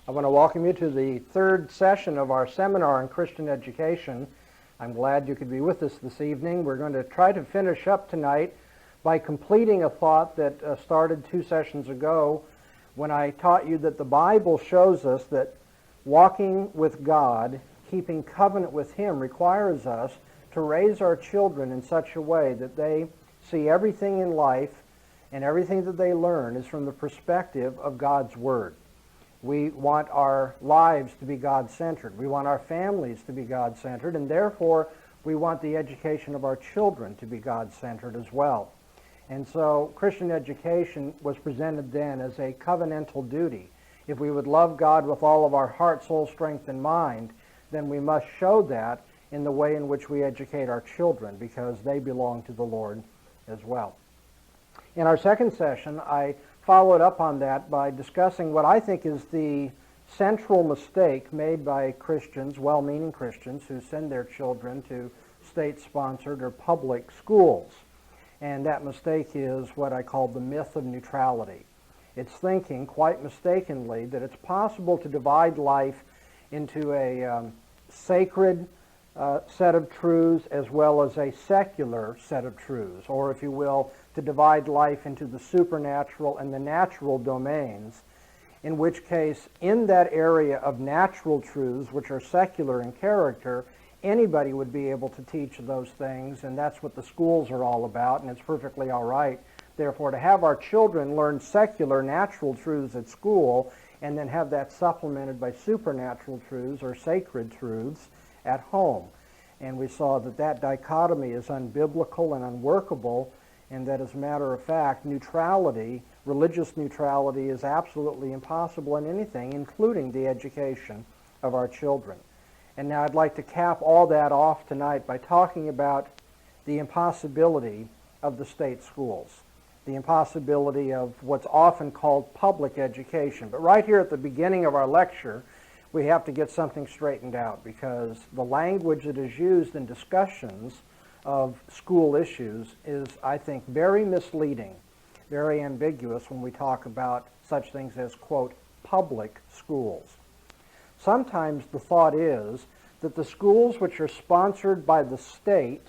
I want to welcome you to the third session of our seminar on Christian education. I'm glad you could be with us this evening. We're going to try to finish up tonight by completing a thought that started 2 sessions ago when I taught you that the Bible shows us that walking with God, keeping covenant with Him, requires us to raise our children in such a way that they see everything in life and everything that they learn is from the perspective of God's Word. We want our lives to be God-centered. We want our families to be God-centered, and therefore we want the education of our children to be God-centered as well. And so Christian education was presented then as a covenantal duty. If we would love God with all of our heart, soul, strength, and mind, then we must show that in the way in which we educate our children, because they belong to the Lord as well. In our second session, I followed up on that by discussing what I think is the central mistake made by Christians, well-meaning Christians, who send their children to state-sponsored or public schools. And that mistake is what I call the myth of neutrality. It's thinking, quite mistakenly, that it's possible to divide life into a sacred set of truths as well as a secular set of truths, or if you will, to divide life into the supernatural and the natural domains, in which case, in that area of natural truths, which are secular in character, anybody would be able to teach those things, and that's what the schools are all about, and it's perfectly all right. Therefore, to have our children learn secular, natural truths at school, and then have that supplemented by supernatural truths or sacred truths at home. And we saw that that dichotomy is unbiblical and unworkable, and that as a matter of fact, neutrality, religious neutrality, is absolutely impossible in anything, including the education of our children. And now I'd like to cap all that off tonight by talking about the impossibility of the state schools, the impossibility of what's often called public education. But right here at the beginning of our lecture, we have to get something straightened out, because the language that is used in discussions of school issues is, I think, very misleading, very ambiguous when we talk about such things as, quote, public schools. Sometimes the thought is that the schools which are sponsored by the state,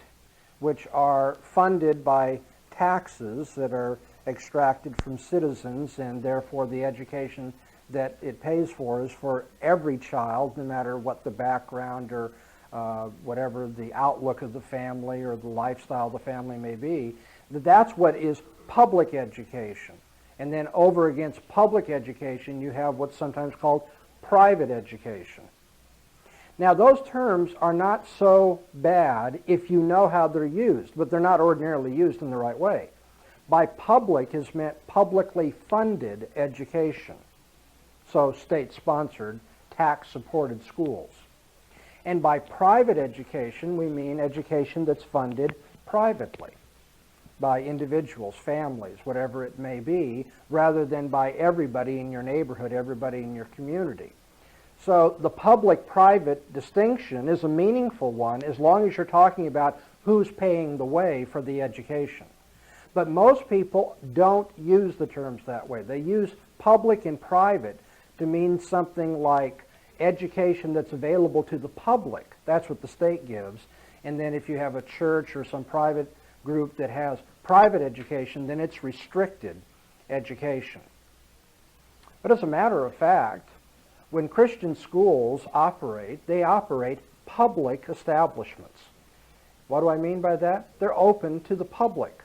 which are funded by taxes that are extracted from citizens, and therefore the education that it pays for is for every child, no matter what the background or whatever the outlook of the family or the lifestyle of the family may be, that's what is public education. And then over against public education, you have what's sometimes called private education. Now, those terms are not so bad if you know how they're used, but they're not ordinarily used in the right way. By public is meant publicly funded education. So state-sponsored, tax-supported schools. And by private education, we mean education that's funded privately by individuals, families, whatever it may be, rather than by everybody in your neighborhood, everybody in your community. So the public-private distinction is a meaningful one as long as you're talking about who's paying the way for the education. But most people don't use the terms that way. They use public and private to mean something like education that's available to the public. That's what the state gives. And then if you have a church or some private group that has private education, then it's restricted education. But as a matter of fact, when Christian schools operate, they operate public establishments. What do I mean by that? They're open to the public.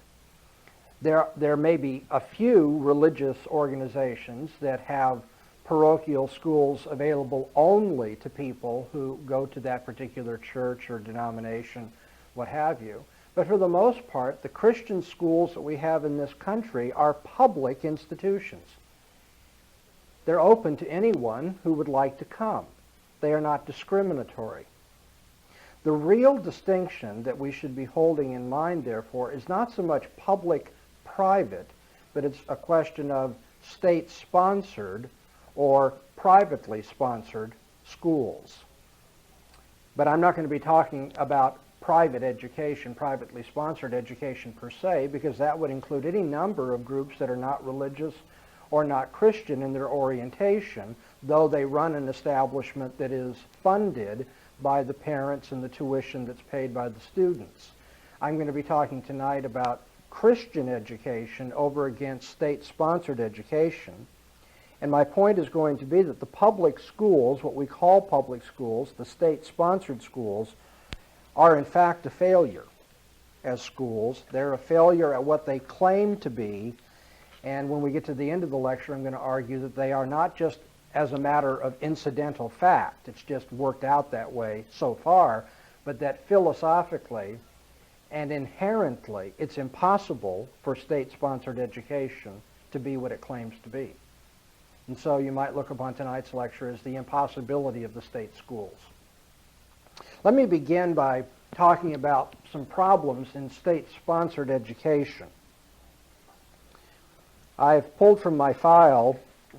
There may be a few religious organizations that have parochial schools available only to people who go to that particular church or denomination, what have you. But for the most part, the Christian schools that we have in this country are public institutions. They're open to anyone who would like to come. They are not discriminatory. The real distinction that we should be holding in mind, therefore, is not so much public-private, but it's a question of state-sponsored or privately sponsored schools. But I'm not going to be talking about private education, privately sponsored education per se, because that would include any number of groups that are not religious or not Christian in their orientation, though they run an establishment that is funded by the parents and the tuition that's paid by the students. I'm going to be talking tonight about Christian education over against state-sponsored education. And my point is going to be that the public schools, what we call public schools, the state-sponsored schools, are in fact a failure as schools. They're a failure at what they claim to be. And when we get to the end of the lecture, I'm going to argue that they are not just as a matter of incidental fact. It's just worked out that way so far, but that philosophically and inherently, it's impossible for state-sponsored education to be what it claims to be. And so you might look upon tonight's lecture as the impossibility of the state schools. Let me begin by talking about some problems in state-sponsored education. I've pulled from my file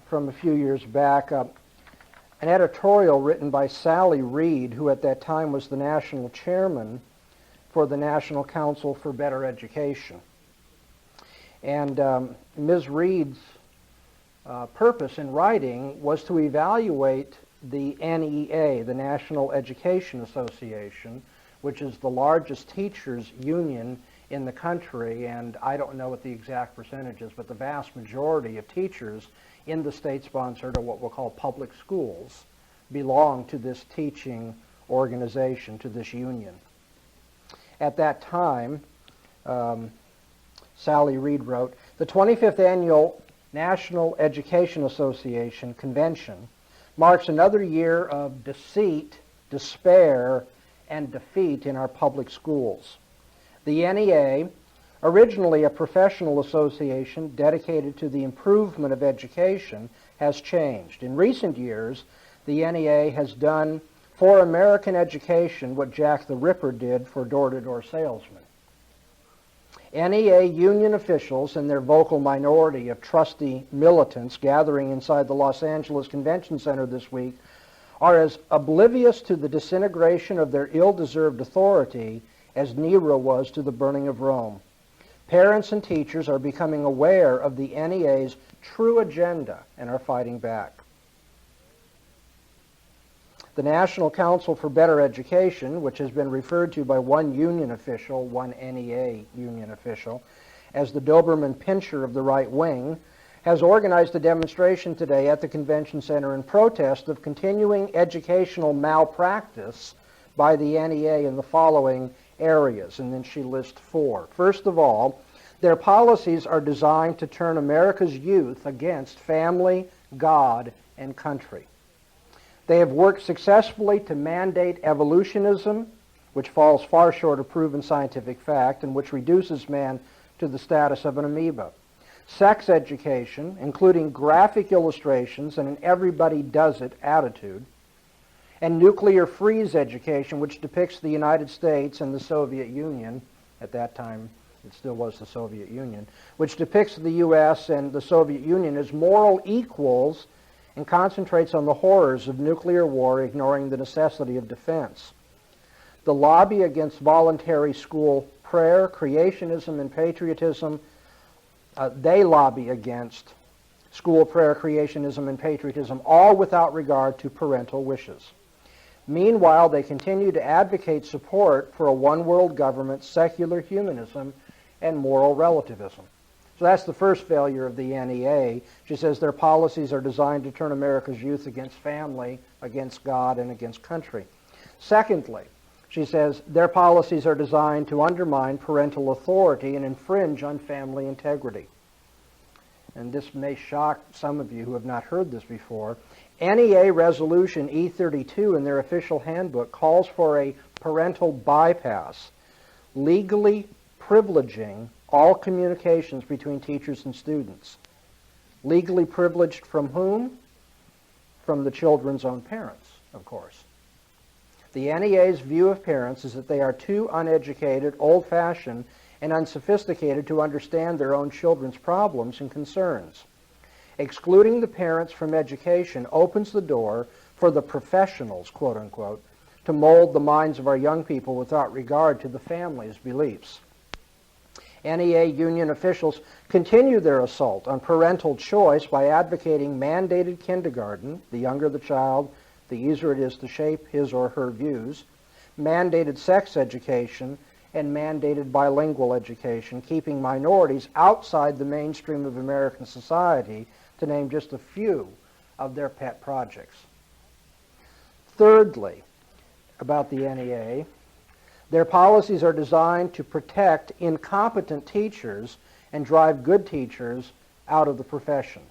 from a few years back an editorial written by Sally Reed, who at that time was the national chairman for the National Council for Better Education. And Ms. Reed's purpose in writing was to evaluate the NEA, the National Education Association, which is the largest teachers' union in the country, and I don't know what the exact percentage is, but the vast majority of teachers in the state-sponsored, or what we'll call public schools, belong to this teaching organization, to this union. At that time, Sally Reed wrote, the 25th Annual National Education Association Convention marks another year of deceit, despair, and defeat in our public schools. The NEA, originally a professional association dedicated to the improvement of education, has changed. In recent years, the NEA has done for American education what Jack the Ripper did for door-to-door salesmen. NEA union officials and their vocal minority of trusty militants gathering inside the Los Angeles Convention Center this week are as oblivious to the disintegration of their ill-deserved authority as Nero was to the burning of Rome. Parents and teachers are becoming aware of the NEA's true agenda and are fighting back. The National Council for Better Education, which has been referred to by one union official, one NEA union official, as the Doberman Pinscher of the right wing, has organized a demonstration today at the Convention Center in protest of continuing educational malpractice by the NEA in the following areas, and then she lists four. First of all, their policies are designed to turn America's youth against family, God, and country. They have worked successfully to mandate evolutionism, which falls far short of proven scientific fact and which reduces man to the status of an amoeba. Sex education, including graphic illustrations and an everybody-does-it attitude. And nuclear freeze education, which depicts the United States and the Soviet Union, at that time it still was the Soviet Union, which depicts the U.S. and the Soviet Union as moral equals and concentrates on the horrors of nuclear war, ignoring the necessity of defense. The lobby against voluntary school prayer, creationism, and patriotism, they lobby against school prayer, creationism, and patriotism, all without regard to parental wishes. Meanwhile, they continue to advocate support for a one-world government, secular humanism, and moral relativism. So that's the first failure of the NEA. She says their policies are designed to turn America's youth against family, against God, and against country. Secondly, she says their policies are designed to undermine parental authority and infringe on family integrity. And this may shock some of you who have not heard this before. NEA Resolution E32 in their official handbook calls for a parental bypass, legally privileging all communications between teachers and students. Legally privileged from whom? From the children's own parents, of course. The NEA's view of parents is that they are too uneducated, old-fashioned, and unsophisticated to understand their own children's problems and concerns. Excluding the parents from education opens the door for the professionals, quote-unquote, to mold the minds of our young people without regard to the family's beliefs. NEA union officials continue their assault on parental choice by advocating mandated kindergarten, the younger the child, the easier it is to shape his or her views, mandated sex education, and mandated bilingual education, keeping minorities outside the mainstream of American society, to name just a few of their pet projects. Thirdly, about the NEA, their policies are designed to protect incompetent teachers and drive good teachers out of the profession.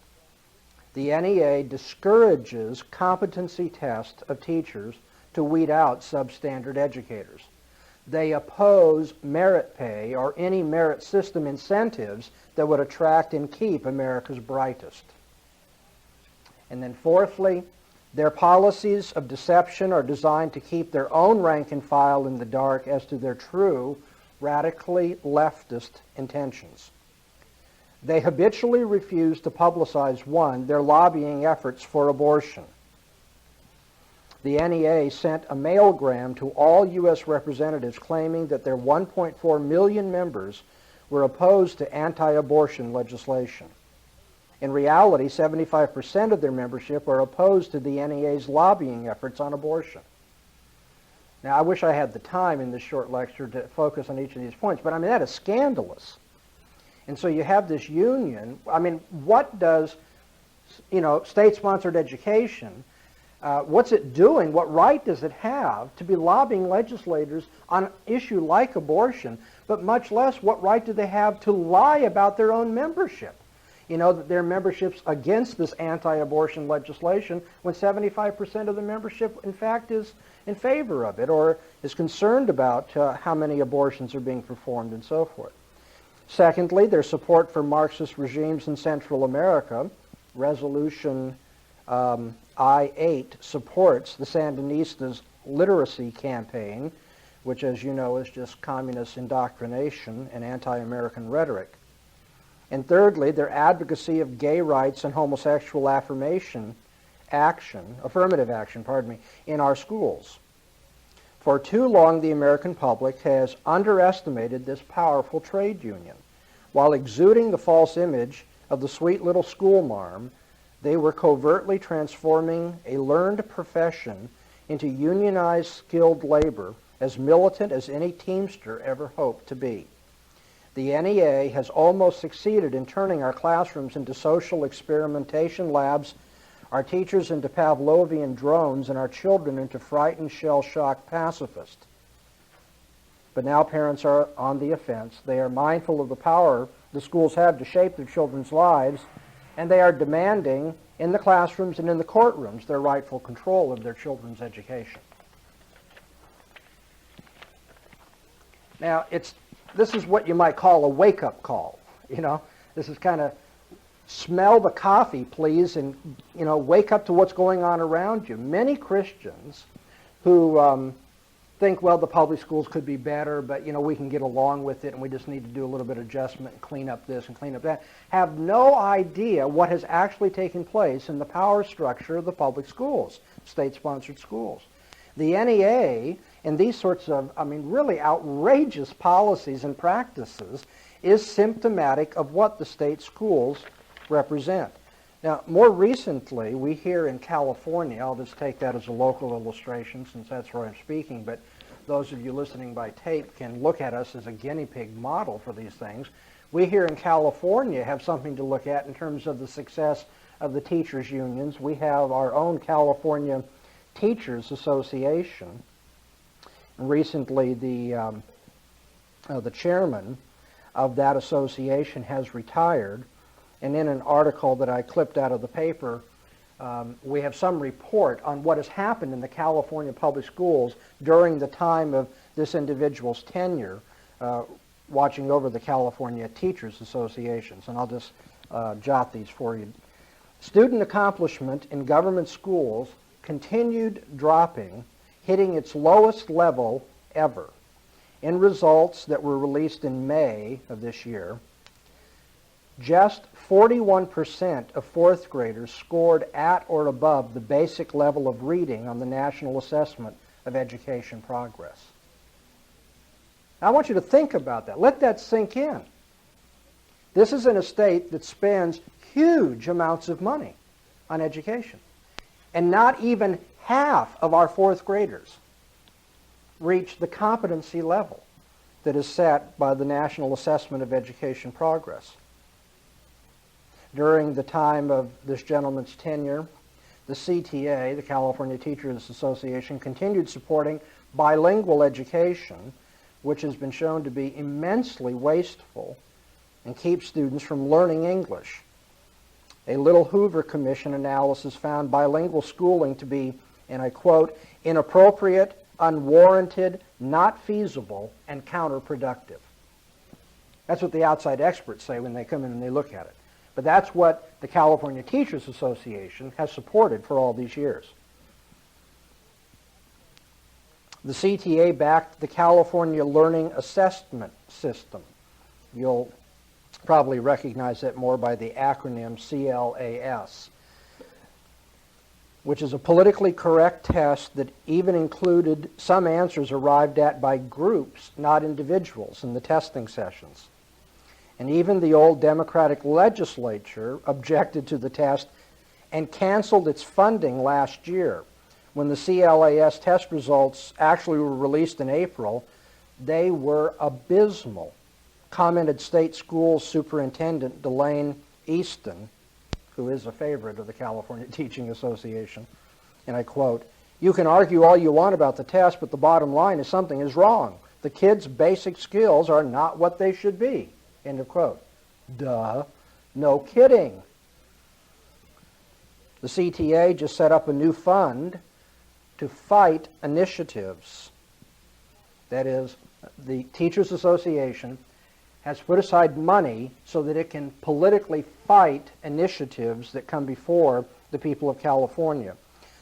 The NEA discourages competency tests of teachers to weed out substandard educators. They oppose merit pay or any merit system incentives that would attract and keep America's brightest. And then fourthly, their policies of deception are designed to keep their own rank and file in the dark as to their true, radically leftist intentions. They habitually refuse to publicize, one, their lobbying efforts for abortion. The NEA sent a mailgram to all U.S. representatives claiming that their 1.4 million members were opposed to anti-abortion legislation. In reality, 75% of their membership are opposed to the NEA's lobbying efforts on abortion. Now, I wish I had the time in this short lecture to focus on each of these points, but I mean, that is scandalous. And so you have this union. I mean, what does, state-sponsored education, what's it doing? What right does it have to be lobbying legislators on an issue like abortion, but much less what right do they have to lie about their own membership? That their membership's against this anti-abortion legislation when 75% of the membership, in fact, is in favor of it or is concerned about how many abortions are being performed and so forth. Secondly, their support for Marxist regimes in Central America. Resolution I-8 supports the Sandinistas' literacy campaign, which, as you know, is just communist indoctrination and anti-American rhetoric. And thirdly, their advocacy of gay rights and homosexual affirmative action, in our schools. For too long, the American public has underestimated this powerful trade union. While exuding the false image of the sweet little schoolmarm, they were covertly transforming a learned profession into unionized skilled labor as militant as any Teamster ever hoped to be. The NEA has almost succeeded in turning our classrooms into social experimentation labs, our teachers into Pavlovian drones, and our children into frightened, shell-shocked pacifists. But now parents are on the offense. They are mindful of the power the schools have to shape their children's lives, and they are demanding in the classrooms and in the courtrooms their rightful control of their children's education. Now, this is what you might call a wake-up call. This is kind of smell the coffee, please, and wake up to what's going on around you. Many Christians who think, well, the public schools could be better, but we can get along with it, and we just need to do a little bit of adjustment and clean up this and clean up that, have no idea what has actually taken place in the power structure of the public schools, state-sponsored schools. The NEA and these sorts of, really outrageous policies and practices is symptomatic of what the state schools represent. Now, more recently, we here in California, I'll just take that as a local illustration since that's where I'm speaking, but those of you listening by tape can look at us as a guinea pig model for these things. We here in California have something to look at in terms of the success of the teachers' unions. We have our own California Teachers Association. Recently, the chairman of that association has retired, and in an article that I clipped out of the paper, we have some report on what has happened in the California public schools during the time of this individual's tenure, watching over the California Teachers Associations, and I'll just jot these for you. Student accomplishment in government schools continued dropping, hitting its lowest level ever. In results that were released in May of this year, just 41% of fourth graders scored at or above the basic level of reading on the National Assessment of Education Progress. Now, I want you to think about that. Let that sink in. This is in a state that spends huge amounts of money on education. And not even half of our fourth graders reach the competency level that is set by the National Assessment of Education Progress. During the time of this gentleman's tenure, the CTA, the California Teachers Association, continued supporting bilingual education, which has been shown to be immensely wasteful and keep students from learning English. A Little Hoover Commission analysis found bilingual schooling to be, and I quote, inappropriate, unwarranted, not feasible, and counterproductive. That's what the outside experts say when they come in and they look at it. But that's what the California Teachers Association has supported for all these years. The CTA backed the California Learning Assessment System. You'll probably recognize that more by the acronym CLAS, which is a politically correct test that even included some answers arrived at by groups, not individuals, in the testing sessions. And even the old Democratic legislature objected to the test and canceled its funding last year. When the CLAS test results actually were released in April, they were abysmal, commented State Schools Superintendent Delane Easton, who is a favorite of the California Teaching Association. And I quote, "You can argue all you want about the test, but the bottom line is something is wrong. The kids' basic skills are not what they should be." End of quote. Duh. No kidding. The CTA just set up a new fund to fight initiatives. That is, the Teachers Association has put aside money so that it can politically fight initiatives that come before the people of California.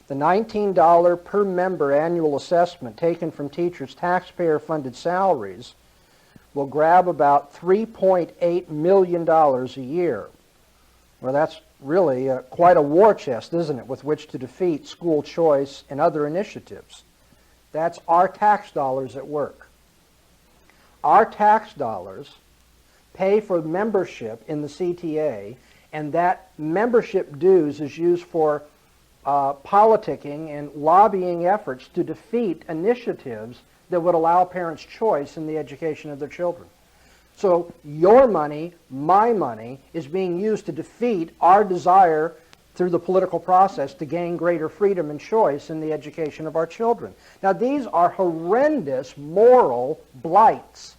The $19 per member annual assessment taken from teachers' taxpayer-funded salaries will grab about $3.8 million a year. Well, that's really quite a war chest, isn't it, with which to defeat school choice and other initiatives. That's our tax dollars at work. Our tax dollars pay for membership in the CTA, and that membership dues is used for politicking and lobbying efforts to defeat initiatives that would allow parents choice in the education of their children. So your money, my money, is being used to defeat our desire through the political process to gain greater freedom and choice in the education of our children. Now, these are horrendous moral blights.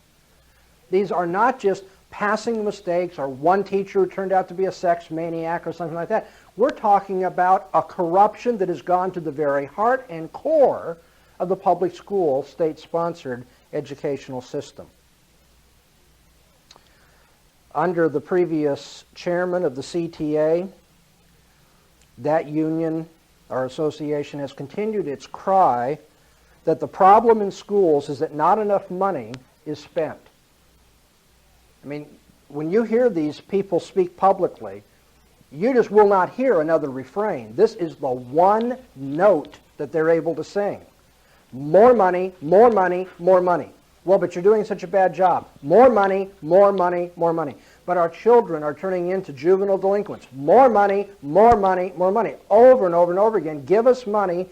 These are not just passing mistakes or one teacher who turned out to be a sex maniac or something like that. We're talking about a corruption that has gone to the very heart and core of the public school, state-sponsored educational system. Under the previous chairman of the CTA, that union or association has continued its cry that the problem in schools is that not enough money is spent. I mean, when you hear these people speak publicly, you just will not hear another refrain. This is the one note that they're able to sing. More money, more money, more money. Well, but you're doing such a bad job. More money, more money, more money. But our children are turning into juvenile delinquents. More money, more money, more money. Over and over and over again. Give us money.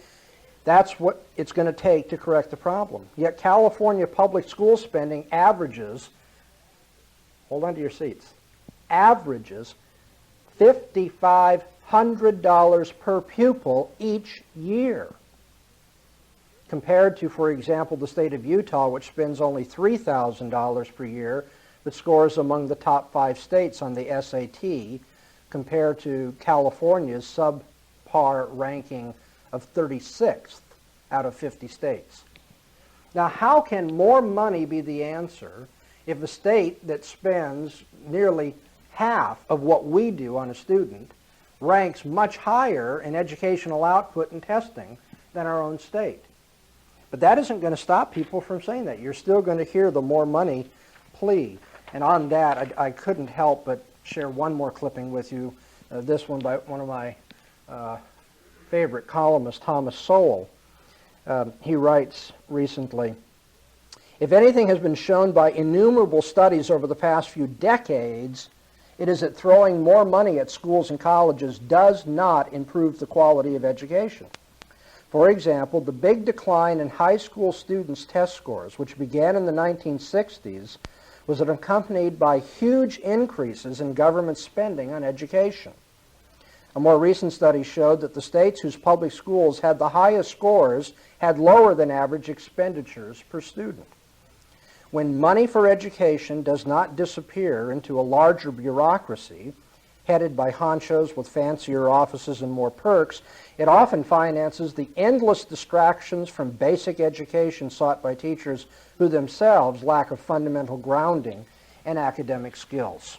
That's what it's going to take to correct the problem. Yet California public school spending averages, hold on to your seats, averages $5,500 per pupil each year, compared to, for example, the state of Utah, which spends only $3,000 per year, but scores among the top 5 states on the SAT, compared to California's subpar ranking of 36th out of 50 states. Now, how can more money be the answer if a state that spends nearly half of what we do on a student ranks much higher in educational output and testing than our own state? But that isn't going to stop people from saying that. You're still going to hear the more money plea. And on that, I couldn't help but share one more clipping with you, this one by one of my favorite columnists, Thomas Sowell. He writes recently, "If anything has been shown by innumerable studies over the past few decades, it is that throwing more money at schools and colleges does not improve the quality of education. For example, the big decline in high school students' test scores, which began in the 1960s, was accompanied by huge increases in government spending on education. A more recent study showed that the states whose public schools had the highest scores had lower than average expenditures per student. When money for education does not disappear into a larger bureaucracy, headed by honchos with fancier offices and more perks, it often finances the endless distractions from basic education sought by teachers who themselves lack a fundamental grounding in academic skills.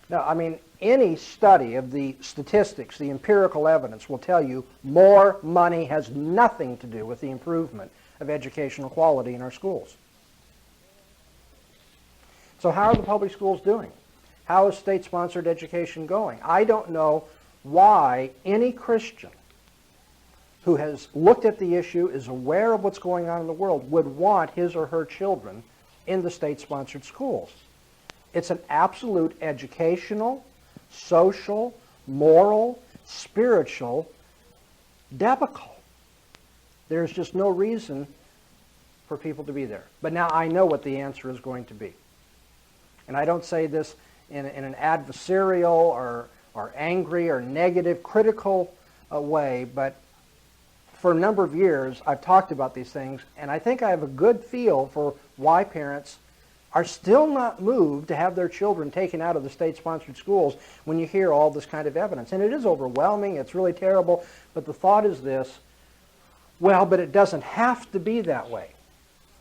Now, I mean, any study of the statistics, the empirical evidence, will tell you more money has nothing to do with the improvement of educational quality in our schools. So how are the public schools doing? How is state-sponsored education going? I don't know why any Christian who has looked at the issue, is aware of what's going on in the world, would want his or her children in the state-sponsored schools. It's an absolute educational, social, moral, spiritual debacle. There's just no reason for people to be there. But now I know what the answer is going to be. And I don't say this in an adversarial or angry or negative, critical way, but for a number of years I've talked about these things, and I think I have a good feel for why parents are still not moved to have their children taken out of the state-sponsored schools when you hear all this kind of evidence. And it is overwhelming, it's really terrible, but the thought is this, well, but it doesn't have to be that way.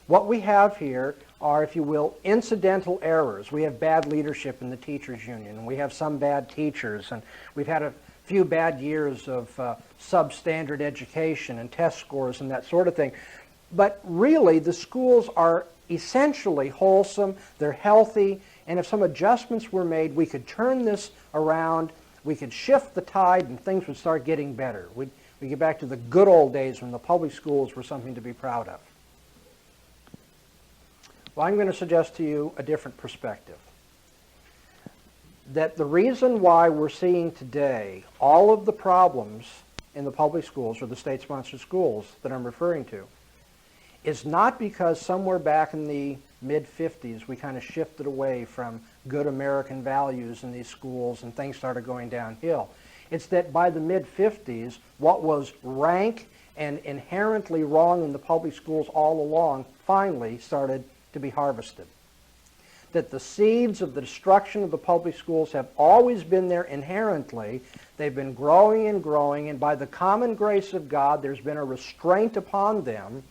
What we have here are, if you will, incidental errors. We have bad leadership in the teachers' union, and we have some bad teachers, and we've had a few bad years of substandard education and test scores and that sort of thing. But really, the schools are essentially wholesome, they're healthy, and if some adjustments were made, we could turn this around, we could shift the tide, and things would start getting better. We'd get back to the good old days when the public schools were something to be proud of. Well, I'm going to suggest to you a different perspective. That the reason why we're seeing today all of the problems in the public schools or the state-sponsored schools that I'm referring to is not because somewhere back in the mid-50s we kind of shifted away from good American values in these schools and things started going downhill. It's that by the mid-50s, what was rank and inherently wrong in the public schools all along finally started to be harvested. That the seeds of the destruction of the public schools have always been there inherently. They've been growing and growing, and by the common grace of God, there's been a restraint upon them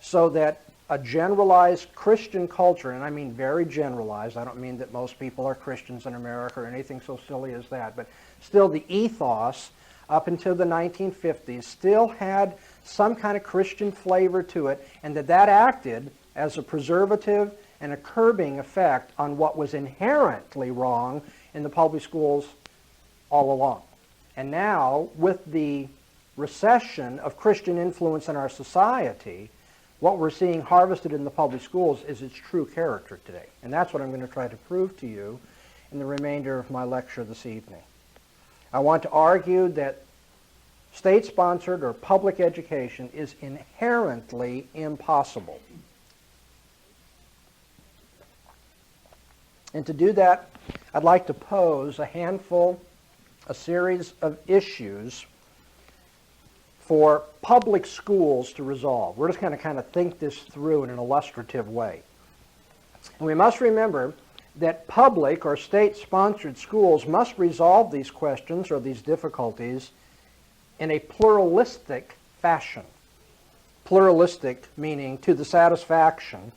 so that a generalized Christian culture, and I mean very generalized, I don't mean that most people are Christians in America or anything so silly as that, but still the ethos up until the 1950s still had some kind of Christian flavor to it, and that acted as a preservative and a curbing effect on what was inherently wrong in the public schools all along. And now, with the recession of Christian influence in our society, what we're seeing harvested in the public schools is its true character today. And that's what I'm going to try to prove to you in the remainder of my lecture this evening. I want to argue that state-sponsored or public education is inherently impossible. And to do that, I'd like to pose a series of issues for public schools to resolve. We're just going to kind of think this through in an illustrative way. And we must remember that public or state-sponsored schools must resolve these questions or these difficulties in a pluralistic fashion. Pluralistic meaning to the satisfaction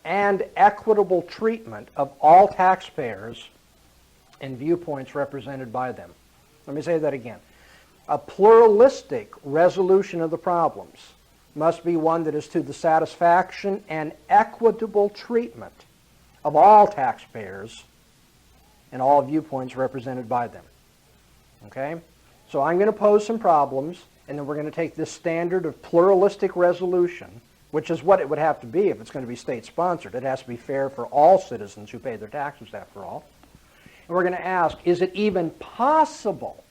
and equitable treatment of all taxpayers and viewpoints represented by them. Let me say that again. A pluralistic resolution of the problems must be one that is to the satisfaction and equitable treatment of all taxpayers and all viewpoints represented by them. Okay? So I'm going to pose some problems, and then we're going to take this standard of pluralistic resolution, which is what it would have to be if it's going to be state-sponsored. It has to be fair for all citizens who pay their taxes, after all. And we're going to ask, is it even possible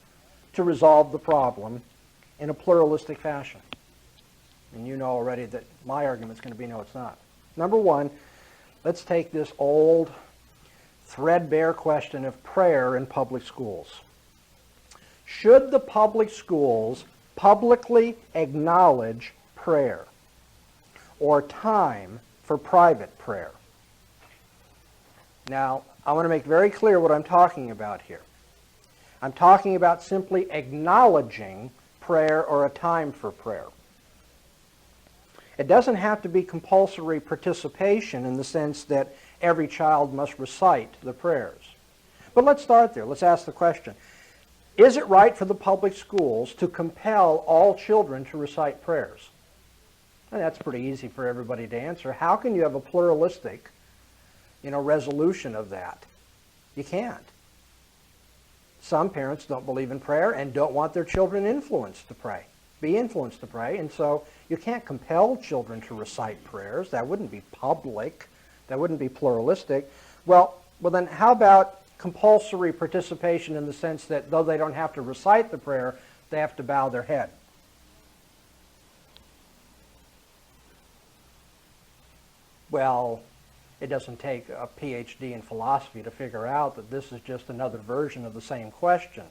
to resolve the problem in a pluralistic fashion? And you know already that my argument is going to be no, it's not. Number one, let's take this old, threadbare question of prayer in public schools. Should the public schools publicly acknowledge prayer or time for private prayer? Now, I want to make very clear what I'm talking about here. I'm talking about simply acknowledging prayer or a time for prayer. It doesn't have to be compulsory participation in the sense that every child must recite the prayers. But let's start there. Let's ask the question, is it right for the public schools to compel all children to recite prayers? And that's pretty easy for everybody to answer. How can you have a pluralistic, resolution of that? You can't. Some parents don't believe in prayer and don't want their children be influenced to pray, and so you can't compel children to recite prayers. That wouldn't be public. That wouldn't be pluralistic. Well, then how about compulsory participation in the sense that though they don't have to recite the prayer, they have to bow their head? Well, it doesn't take a PhD in philosophy to figure out that this is just another version of the same question.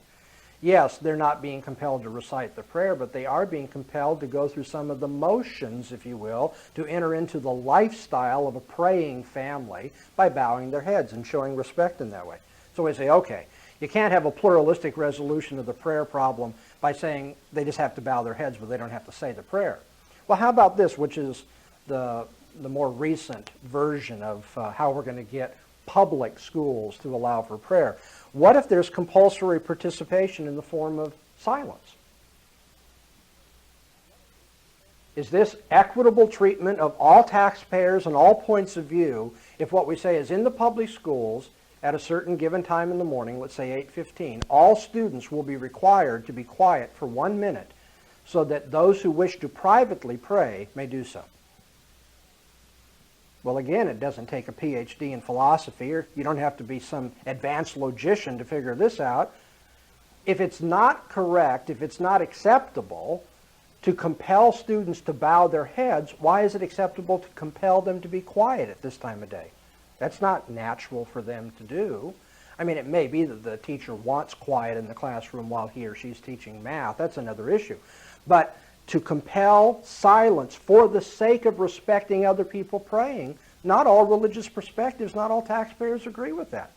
Yes, they're not being compelled to recite the prayer, but they are being compelled to go through some of the motions, if you will, to enter into the lifestyle of a praying family by bowing their heads and showing respect in that way. So we say, okay, you can't have a pluralistic resolution of the prayer problem by saying they just have to bow their heads, but they don't have to say the prayer. Well, how about this, which is the more recent version of how we're going to get public schools to allow for prayer? What if there's compulsory participation in the form of silence? Is this equitable treatment of all taxpayers and all points of view if what we say is in the public schools at a certain given time in the morning, let's say 8:15, all students will be required to be quiet for 1 minute so that those who wish to privately pray may do so? Well, again, it doesn't take a PhD in philosophy, or you don't have to be some advanced logician to figure this out. If it's not correct, if it's not acceptable to compel students to bow their heads, why is it acceptable to compel them to be quiet at this time of day? That's not natural for them to do. I mean, it may be that the teacher wants quiet in the classroom while he or she's teaching math. That's another issue. But to compel silence for the sake of respecting other people praying, not all religious perspectives, not all taxpayers agree with that.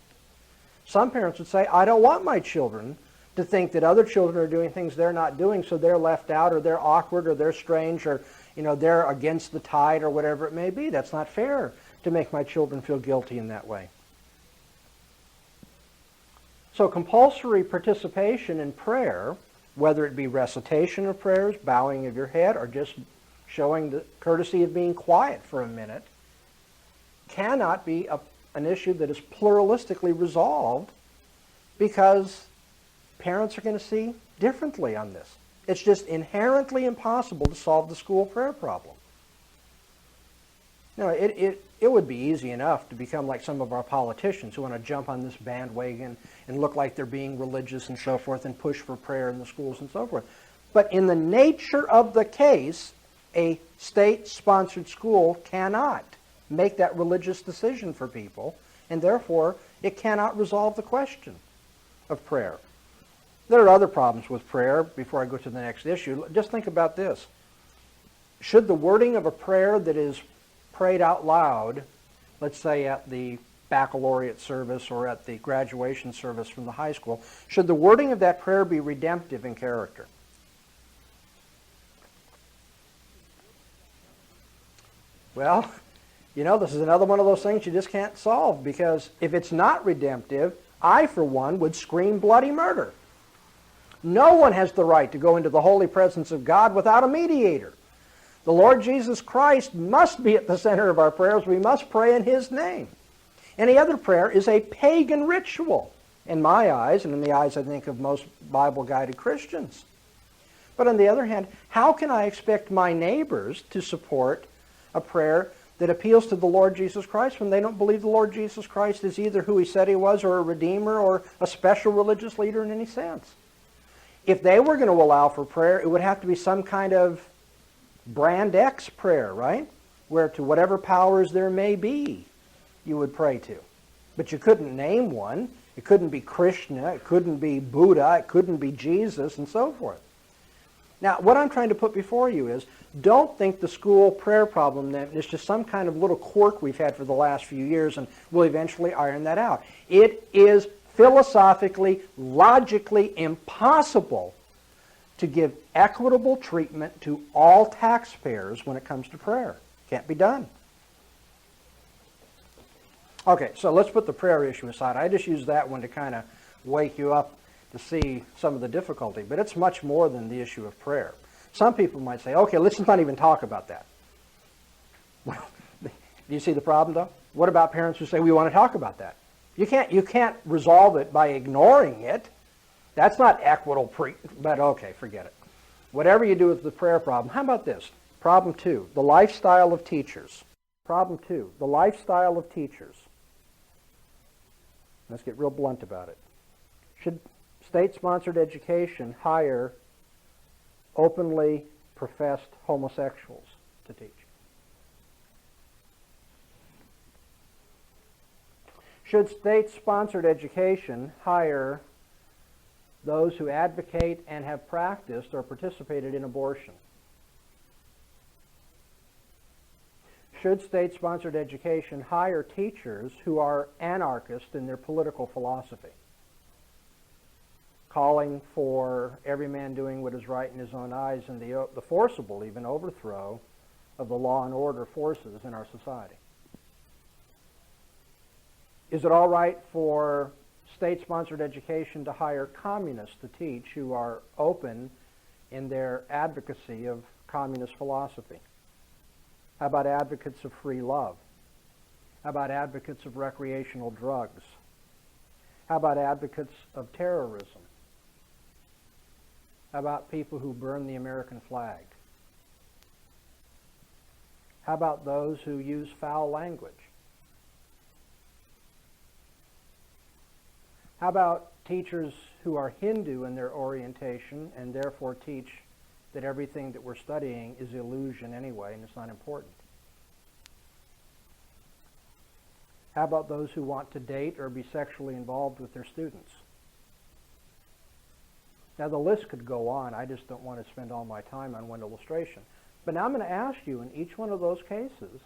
Some parents would say, I don't want my children to think that other children are doing things they're not doing, so they're left out, or they're awkward, or they're strange, or they're against the tide, or whatever it may be. That's not fair to make my children feel guilty in that way. So compulsory participation in prayer, whether it be recitation of prayers, bowing of your head, or just showing the courtesy of being quiet for a minute, cannot be an issue that is pluralistically resolved because parents are going to see differently on this. It's just inherently impossible to solve the school prayer problem. It would be easy enough to become like some of our politicians who want to jump on this bandwagon and look like they're being religious and so forth and push for prayer in the schools and so forth. But in the nature of the case, a state-sponsored school cannot make that religious decision for people, and therefore it cannot resolve the question of prayer. There are other problems with prayer before I go to the next issue. Just think about this. Should the wording of a prayer that is prayed out loud, let's say at the baccalaureate service or at the graduation service from the high school, should the wording of that prayer be redemptive in character? Well, this is another one of those things you just can't solve, because if it's not redemptive, I, for one, would scream bloody murder. No one has the right to go into the holy presence of God without a mediator. The Lord Jesus Christ must be at the center of our prayers. We must pray in His name. Any other prayer is a pagan ritual, in my eyes, and in the eyes, I think, of most Bible-guided Christians. But on the other hand, how can I expect my neighbors to support a prayer that appeals to the Lord Jesus Christ when they don't believe the Lord Jesus Christ is either who he said he was or a redeemer or a special religious leader in any sense. If they were going to allow for prayer, it would have to be some kind of brand X prayer, right? Where to whatever powers there may be, you would pray to. But you couldn't name one. It couldn't be Krishna. It couldn't be Buddha. It couldn't be Jesus, and so forth. Now, what I'm trying to put before you is, don't think the school prayer problem then is just some kind of little quirk we've had for the last few years, and we'll eventually iron that out. It is philosophically, logically impossible to give equitable treatment to all taxpayers when it comes to prayer. Can't be done. Okay, so let's put the prayer issue aside. I just used that one to kind of wake you up to see some of the difficulty, but it's much more than the issue of prayer. Some people might say, okay, let's not even talk about that. Well, do you see the problem, though? What about parents who say, we want to talk about that? You can't resolve it by ignoring it. That's not equitable, but okay, forget it. Whatever you do with the prayer problem, how about this? Problem 2, the lifestyle of teachers. Problem 2, the lifestyle of teachers. Let's get real blunt about it. Should state-sponsored education hire openly professed homosexuals to teach? Should state-sponsored education hire those who advocate and have practiced or participated in abortion? Should state-sponsored education hire teachers who are anarchists in their political philosophy, calling for every man doing what is right in his own eyes and the forcible, even overthrow of the law and order forces in our society? Is it all right for state-sponsored education to hire communists to teach who are open in their advocacy of communist philosophy? How about advocates of free love? How about advocates of recreational drugs? How about advocates of terrorism? How about people who burn the American flag? How about those who use foul language? How about teachers who are Hindu in their orientation and therefore teach that everything that we're studying is illusion anyway and it's not important? How about those who want to date or be sexually involved with their students? Now the list could go on. I just don't want to spend all my time on one illustration. But now I'm going to ask you in each one of those cases,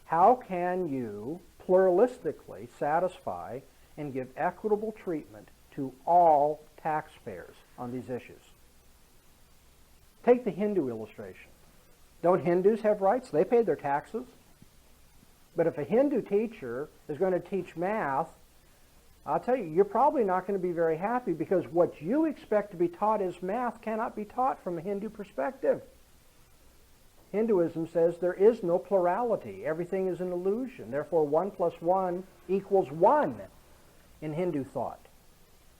how can you pluralistically satisfy and give equitable treatment to all taxpayers on these issues? Take the Hindu illustration. Don't Hindus have rights? They pay their taxes. But if a Hindu teacher is going to teach math, I'll tell you, you're probably not going to be very happy because what you expect to be taught as math cannot be taught from a Hindu perspective. Hinduism says there is no plurality. Everything is an illusion. Therefore, 1 + 1 = 1 in Hindu thought.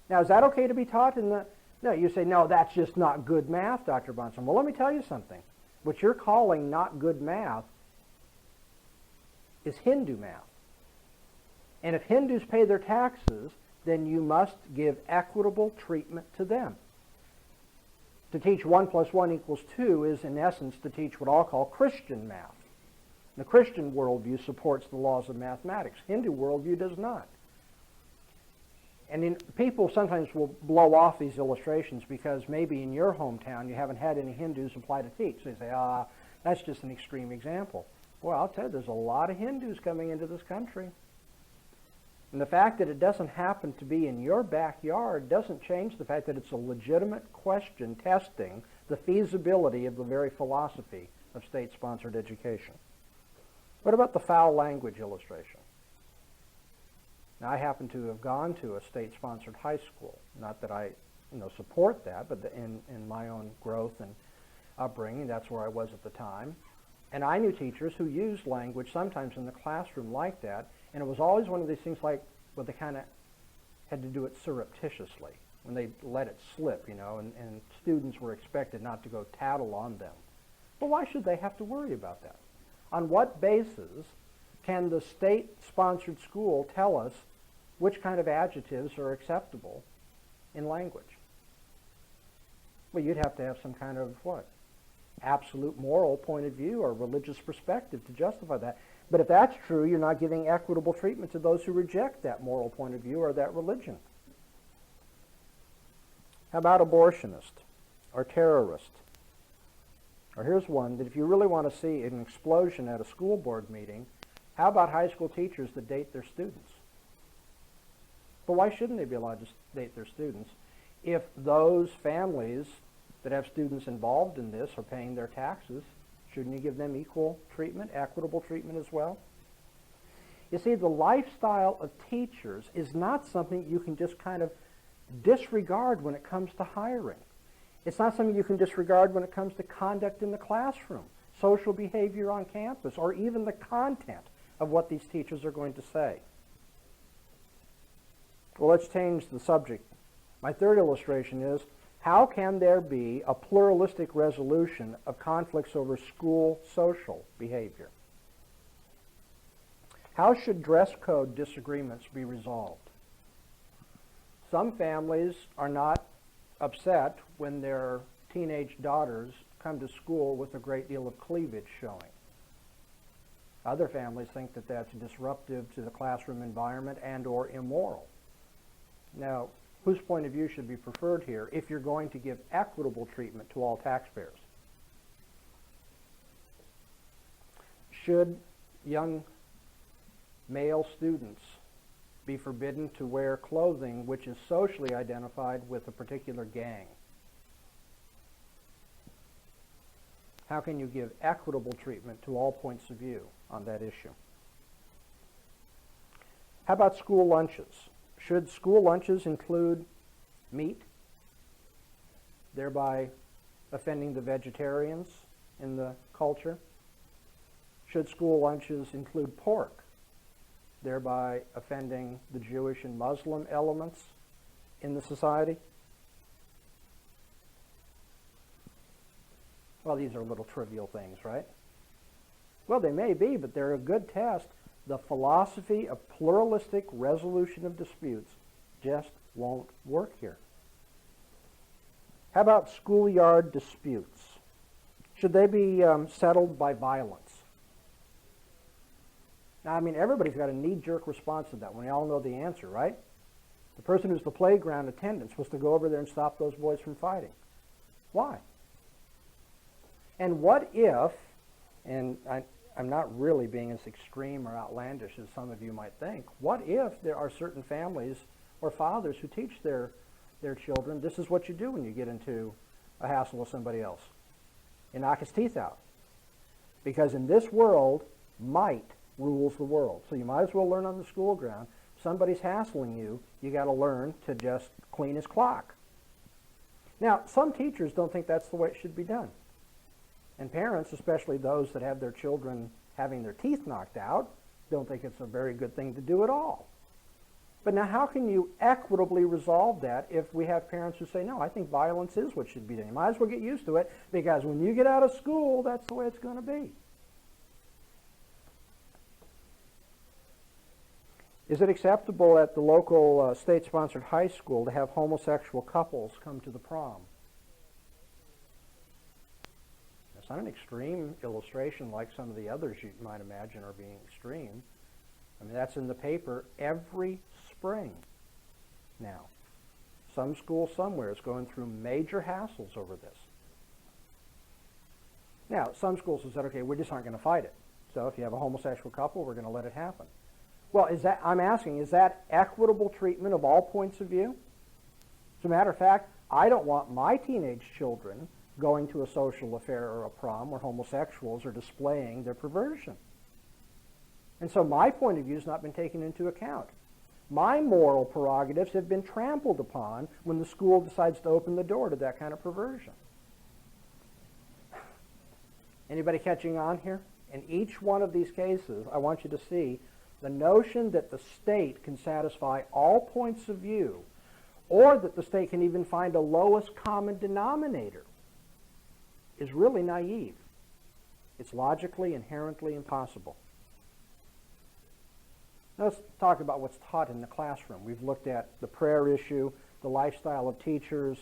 Now, is that okay to be taught in the... No, you say, no, that's just not good math, Dr. Bahnsen. Well, let me tell you something. What you're calling not good math is Hindu math. And if Hindus pay their taxes, then you must give equitable treatment to them. To teach 1 + 1 = 2 is, in essence, to teach what I'll call Christian math. The Christian worldview supports the laws of mathematics. Hindu worldview does not. And people sometimes will blow off these illustrations because maybe in your hometown you haven't had any Hindus apply to teach. They say, that's just an extreme example. Well, I'll tell you, there's a lot of Hindus coming into this country. And the fact that it doesn't happen to be in your backyard doesn't change the fact that it's a legitimate question testing the feasibility of the very philosophy of state-sponsored education. What about the foul language illustration? Now, I happen to have gone to a state-sponsored high school. Not that I support that, but in my own growth and upbringing, that's where I was at the time. And I knew teachers who used language sometimes in the classroom like that, and it was always one of these things like, well, they kind of had to do it surreptitiously, when they let it slip, and students were expected not to go tattle on them. Well, why should they have to worry about that? On what basis can the state-sponsored school tell us which kind of adjectives are acceptable in language? Well, you'd have to have some kind of, what? Absolute moral point of view or religious perspective to justify that. But if that's true, you're not giving equitable treatment to those who reject that moral point of view or that religion. How about abortionist or terrorist? Or here's one that if you really want to see an explosion at a school board meeting, how about high school teachers that date their students? But why shouldn't they be allowed to date their students if those families that have students involved in this are paying their taxes? Shouldn't you give them equal treatment, equitable treatment as well? You see, the lifestyle of teachers is not something you can just kind of disregard when it comes to hiring. It's not something you can disregard when it comes to conduct in the classroom, social behavior on campus, or even the content of what these teachers are going to say. Well, let's change the subject. My third illustration is, how can there be a pluralistic resolution of conflicts over school social behavior? How should dress code disagreements be resolved? Some families are not upset when their teenage daughters come to school with a great deal of cleavage showing. Other families think that that's disruptive to the classroom environment and or immoral. Now, whose point of view should be preferred here if you're going to give equitable treatment to all taxpayers? Should young male students be forbidden to wear clothing which is socially identified with a particular gang? How can you give equitable treatment to all points of view on that issue? How about school lunches? Should school lunches include meat, thereby offending the vegetarians in the culture? Should school lunches include pork, thereby offending the Jewish and Muslim elements in the society? Well, these are little trivial things, right? Well, they may be, but they're a good test. The philosophy of pluralistic resolution of disputes just won't work here. How about schoolyard disputes? Should they be settled by violence? Now, I mean, everybody's got a knee-jerk response to that one. We all know the answer, right? The person who's the playground attendant is supposed to go over there and stop those boys from fighting. Why? And what if, and I'm not really being as extreme or outlandish as some of you might think, what if there are certain families or fathers who teach their children, this is what you do when you get into a hassle with somebody else? You knock his teeth out. Because in this world, might rules the world. So you might as well learn on the school ground. If somebody's hassling you, you got to learn to just clean his clock. Now, some teachers don't think that's the way it should be done. And parents, especially those that have their children having their teeth knocked out, don't think it's a very good thing to do at all. But now how can you equitably resolve that if we have parents who say, no, I think violence is what should be done. You might as well get used to it because when you get out of school, that's the way it's going to be. Is it acceptable at the local state-sponsored high school to have homosexual couples come to the prom? It's not an extreme illustration like some of the others you might imagine are being extreme. I mean, that's in the paper every spring now. Some school somewhere is going through major hassles over this. Now, some schools have said, okay, we just aren't going to fight it. So if you have a homosexual couple, we're going to let it happen. Well, I'm asking, is that equitable treatment of all points of view? As a matter of fact, I don't want my teenage children going to a social affair or a prom where homosexuals are displaying their perversion. And so my point of view has not been taken into account. My moral prerogatives have been trampled upon when the school decides to open the door to that kind of perversion. Anybody catching on here? In each one of these cases, I want you to see the notion that the state can satisfy all points of view, or that the state can even find a lowest common denominator, is really naive. It's logically, inherently impossible. Now let's talk about what's taught in the classroom. We've looked at the prayer issue, the lifestyle of teachers,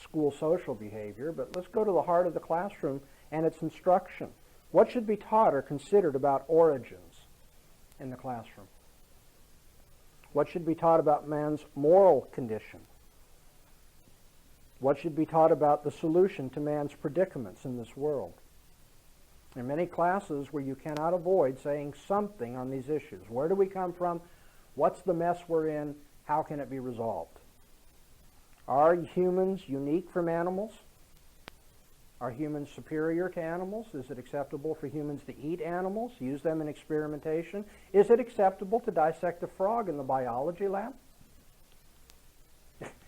school social behavior, but let's go to the heart of the classroom and its instruction. What should be taught or considered about origins in the classroom? What should be taught about man's moral condition? What should be taught about the solution to man's predicaments in this world? There are many classes where you cannot avoid saying something on these issues. Where do we come from? What's the mess we're in? How can it be resolved? Are humans unique from animals? Are humans superior to animals? Is it acceptable for humans to eat animals, use them in experimentation? Is it acceptable to dissect a frog in the biology lab?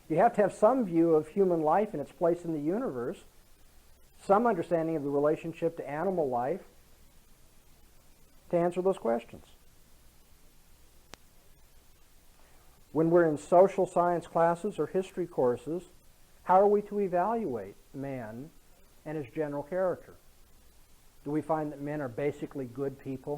You have to have some view of human life and its place in the universe, some understanding of the relationship to animal life to answer those questions. When we're in social science classes or history courses, how are we to evaluate man and his general character? Do we find that men are basically good people?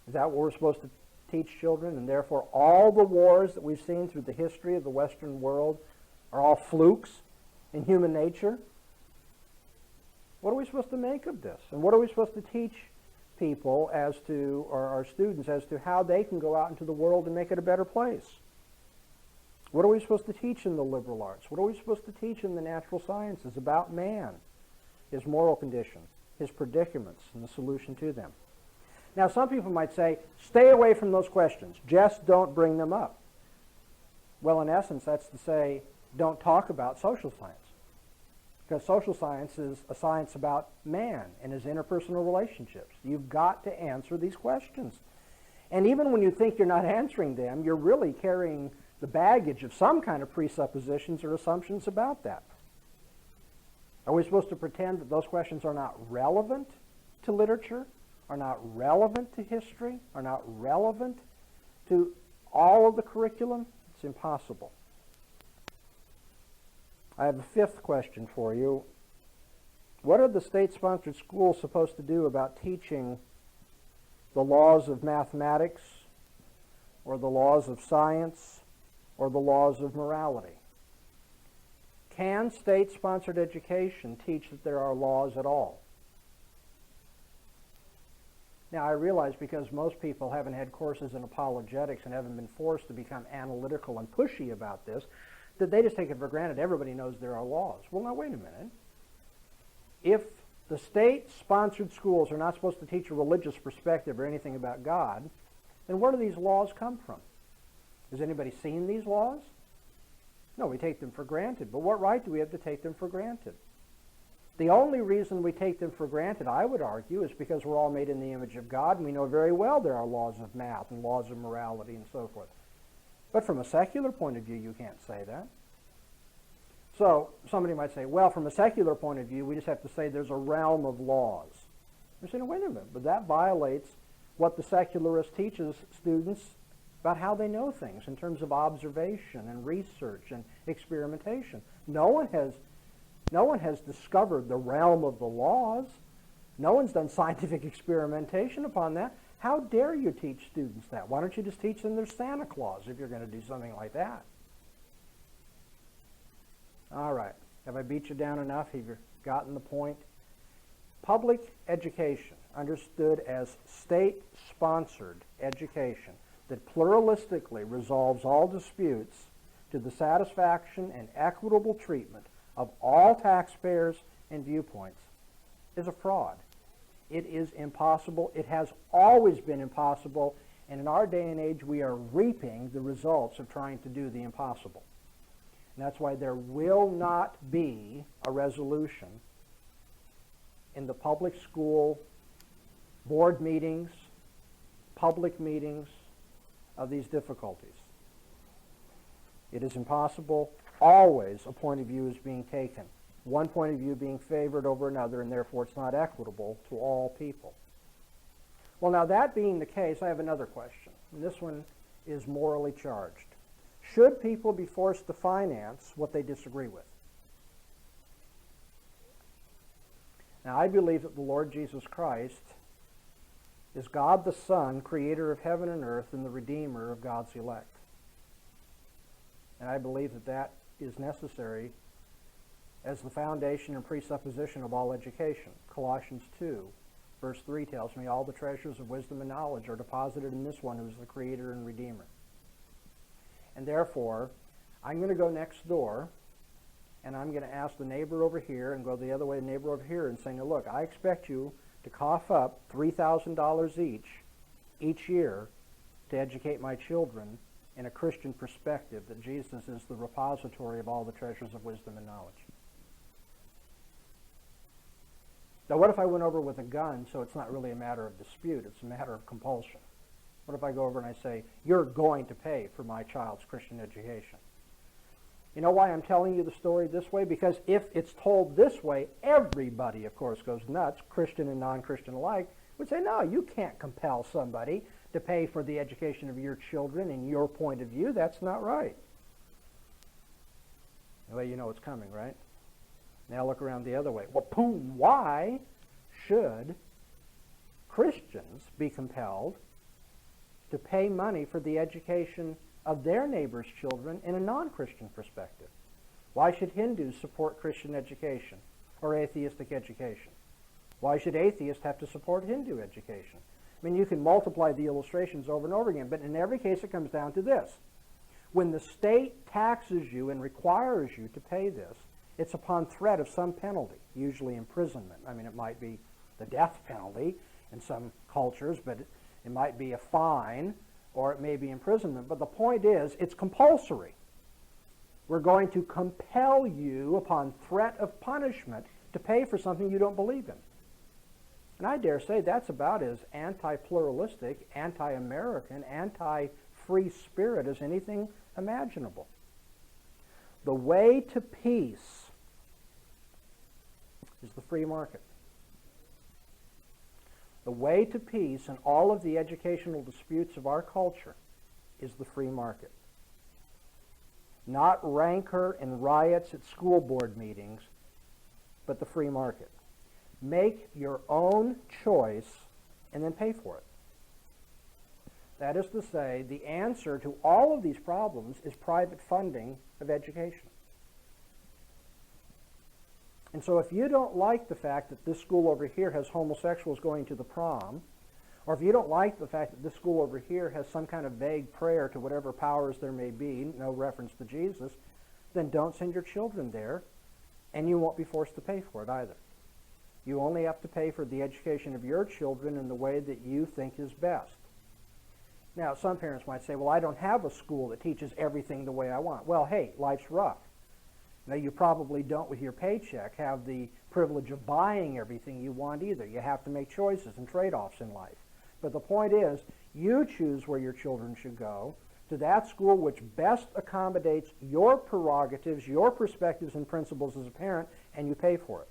Is that what we're supposed to teach children? And therefore all the wars that we've seen through the history of the Western world are all flukes in human nature? What are we supposed to make of this? And what are we supposed to teach people as to, or our students, as to how they can go out into the world and make it a better place? What are we supposed to teach in the liberal arts? What are we supposed to teach in the natural sciences about man, his moral condition, his predicaments, and the solution to them? Now, some people might say, stay away from those questions. Just don't bring them up. Well, in essence, that's to say, don't talk about social science. Because social science is a science about man and his interpersonal relationships. You've got to answer these questions. And even when you think you're not answering them, you're really carrying the baggage of some kind of presuppositions or assumptions about that. Are we supposed to pretend that those questions are not relevant to literature, are not relevant to history, are not relevant to all of the curriculum? It's impossible. I have a fifth question for you. What are the state-sponsored schools supposed to do about teaching the laws of mathematics, or the laws of science, or the laws of morality? Can state-sponsored education teach that there are laws at all? Now, I realize because most people haven't had courses in apologetics and haven't been forced to become analytical and pushy about this, that they just take it for granted everybody knows there are laws. Well, now, wait a minute. If the state-sponsored schools are not supposed to teach a religious perspective or anything about God, then where do these laws come from? Has anybody seen these laws? No, we take them for granted. But what right do we have to take them for granted? The only reason we take them for granted, I would argue, is because we're all made in the image of God, and we know very well there are laws of math and laws of morality and so forth. But from a secular point of view, you can't say that. So somebody might say, well, from a secular point of view, we just have to say there's a realm of laws. You're saying, wait a minute, but that violates what the secularist teaches students about how they know things in terms of observation and research and experimentation. No one has discovered the realm of the laws. No one's done scientific experimentation upon that. How dare you teach students that? Why don't you just teach them there's Santa Claus if you're going to do something like that? All right. Have I beat you down enough? Have you gotten the point? Public education, understood as state-sponsored education that pluralistically resolves all disputes to the satisfaction and equitable treatment of all taxpayers and viewpoints, is a fraud. It is impossible. It has always been impossible. And in our day and age, we are reaping the results of trying to do the impossible. And that's why there will not be a resolution in the public school board meetings, public meetings of these difficulties. It is impossible. Always a point of view is being taken. One point of view being favored over another, and therefore it's not equitable to all people. Well, now that being the case, I have another question. And this one is morally charged. Should people be forced to finance what they disagree with? Now, I believe that the Lord Jesus Christ is God the Son, creator of heaven and earth, and the Redeemer of God's elect. And I believe that that is necessary as the foundation and presupposition of all education. Colossians 2, verse 3 tells me, all the treasures of wisdom and knowledge are deposited in this one who is the creator and redeemer. And therefore, I'm going to go next door, and I'm going to ask the neighbor over here and go the other way, the neighbor over here, and say, now look, I expect you to cough up $3,000 each year to educate my children in a Christian perspective, that Jesus is the repository of all the treasures of wisdom and knowledge. Now, what if I went over with a gun, so it's not really a matter of dispute, it's a matter of compulsion? What if I go over and I say, you're going to pay for my child's Christian education? You know why I'm telling you the story this way? Because if it's told this way, everybody, of course, goes nuts, Christian and non-Christian alike, would say, no, you can't compel somebody to pay for the education of your children in your point of view. That's not right. Well, you know it's coming, right? Now look around the other way. Well, boom, why should Christians be compelled to pay money for the education of their neighbors' children in a non-Christian perspective? Why should Hindus support Christian education or atheistic education? Why should atheists have to support Hindu education? I mean, you can multiply the illustrations over and over again, but in every case it comes down to this. When the state taxes you and requires you to pay this, it's upon threat of some penalty, usually imprisonment. I mean, it might be the death penalty in some cultures, but it might be a fine, or it may be imprisonment. But the point is, it's compulsory. We're going to compel you upon threat of punishment to pay for something you don't believe in. And I dare say that's about as anti-pluralistic, anti-American, anti-free spirit as anything imaginable. The way to peace is the free market. The way to peace in all of the educational disputes of our culture is the free market. Not rancor and riots at school board meetings, but the free market. Make your own choice and then pay for it. That is to say, the answer to all of these problems is private funding of education. And so if you don't like the fact that this school over here has homosexuals going to the prom, or if you don't like the fact that this school over here has some kind of vague prayer to whatever powers there may be, no reference to Jesus, then don't send your children there, and you won't be forced to pay for it either. You only have to pay for the education of your children in the way that you think is best. Now, some parents might say, well, I don't have a school that teaches everything the way I want. Well, hey, life's rough. Now, you probably don't, with your paycheck, have the privilege of buying everything you want either. You have to make choices and trade-offs in life. But the point is, you choose where your children should go, to that school which best accommodates your prerogatives, your perspectives and principles as a parent, and you pay for it.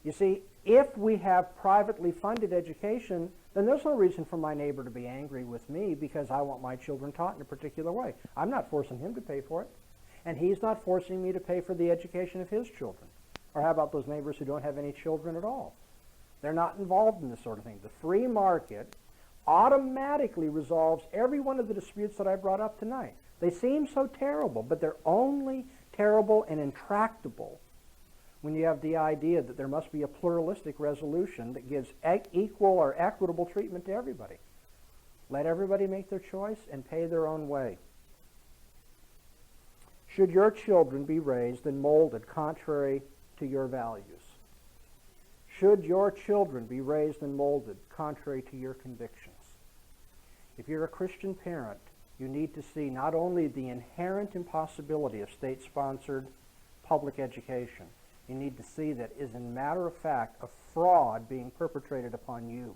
You see, if we have privately funded education, then there's no reason for my neighbor to be angry with me because I want my children taught in a particular way. I'm not forcing him to pay for it. And he's not forcing me to pay for the education of his children. Or how about those neighbors who don't have any children at all? They're not involved in this sort of thing. The free market automatically resolves every one of the disputes that I brought up tonight. They seem so terrible, but they're only terrible and intractable when you have the idea that there must be a pluralistic resolution that gives equal or equitable treatment to everybody. Let everybody make their choice and pay their own way. Should your children be raised and molded contrary to your values? Should your children be raised and molded contrary to your convictions? If you're a Christian parent, you need to see not only the inherent impossibility of state-sponsored public education, you need to see that is, in matter of fact, a fraud being perpetrated upon you.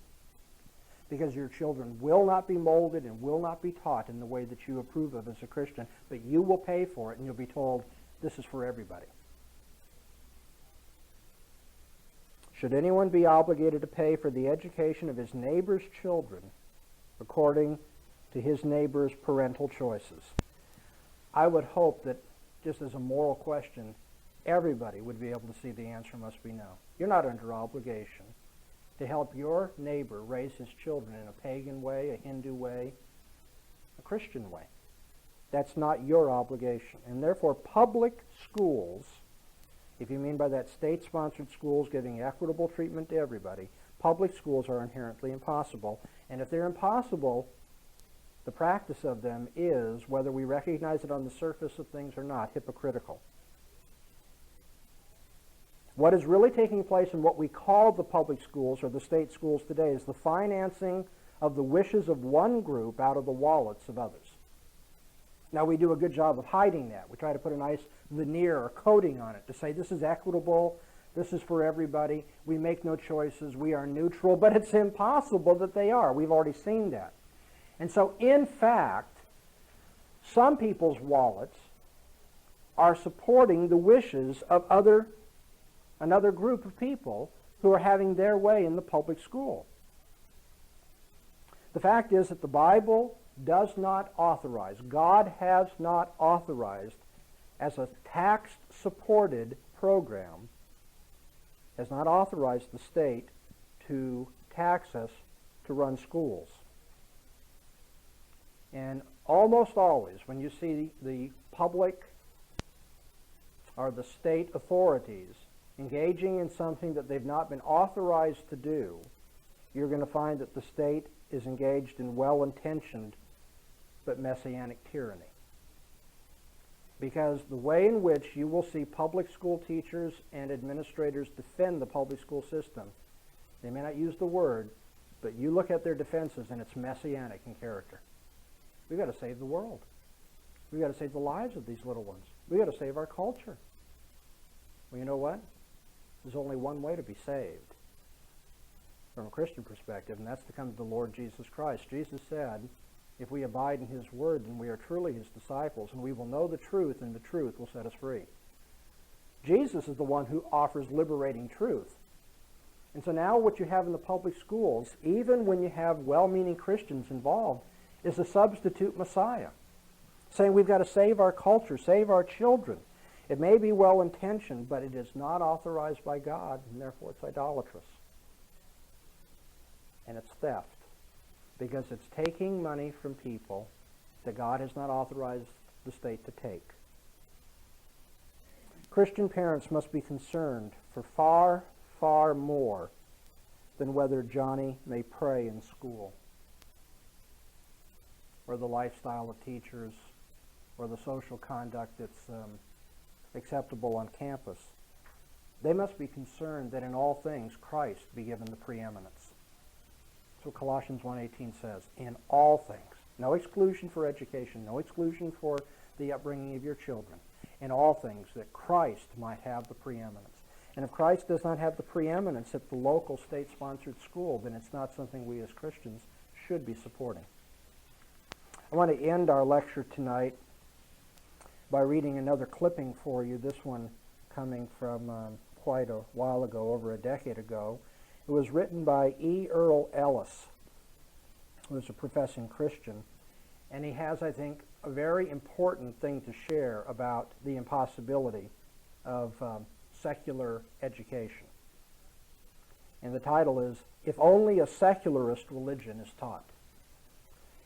Because your children will not be molded and will not be taught in the way that you approve of as a Christian, but you will pay for it and you'll be told, this is for everybody. Should anyone be obligated to pay for the education of his neighbor's children according to his neighbor's parental choices? I would hope that, just as a moral question, everybody would be able to see the answer must be no. You're not under obligation to help your neighbor raise his children in a pagan way, a Hindu way, a Christian way. That's not your obligation. And therefore, public schools, if you mean by that state-sponsored schools giving equitable treatment to everybody, public schools are inherently impossible. And if they're impossible, the practice of them is, whether we recognize it on the surface of things or not, hypocritical. What is really taking place in what we call the public schools or the state schools today is the financing of the wishes of one group out of the wallets of others. Now, we do a good job of hiding that. We try to put a nice veneer or coating on it to say this is equitable, this is for everybody, we make no choices, we are neutral, but it's impossible that they are. We've already seen that. And so, in fact, some people's wallets are supporting the wishes of another group of people who are having their way in the public school. The fact is that the Bible does not authorize, God has not authorized as a tax-supported program, has not authorized the state to tax us to run schools. And almost always when you see the public or the state authorities engaging in something that they've not been authorized to do, you're going to find that the state is engaged in well-intentioned but messianic tyranny. Because the way in which you will see public school teachers and administrators defend the public school system, they may not use the word, but you look at their defenses and it's messianic in character. We've got to save the world. We've got to save the lives of these little ones. We've got to save our culture. Well, you know what? There's only one way to be saved from a Christian perspective, and that's to come to the Lord Jesus Christ. Jesus said, if we abide in his word, then we are truly his disciples, and we will know the truth, and the truth will set us free. Jesus is the one who offers liberating truth. And so now what you have in the public schools, even when you have well-meaning Christians involved, is a substitute Messiah, saying we've got to save our culture, save our children. It may be well-intentioned, but it is not authorized by God, and therefore it's idolatrous. And it's theft, because it's taking money from people that God has not authorized the state to take. Christian parents must be concerned for far, far more than whether Johnny may pray in school, or the lifestyle of teachers, or the social conduct that's acceptable on campus. They must be concerned that in all things Christ be given the preeminence. That's what Colossians 1:18 says. In all things. No exclusion for education, no exclusion for the upbringing of your children. In all things, that Christ might have the preeminence. And if Christ does not have the preeminence at the local state-sponsored school, then it's not something we as Christians should be supporting. I want to end our lecture tonight by reading another clipping for you, this one coming from quite a while ago, over a decade ago. It was written by E. Earl Ellis, who is a professing Christian, and he has, I think, a very important thing to share about the impossibility of secular education. And the title is, If Only a Secularist Religion is Taught.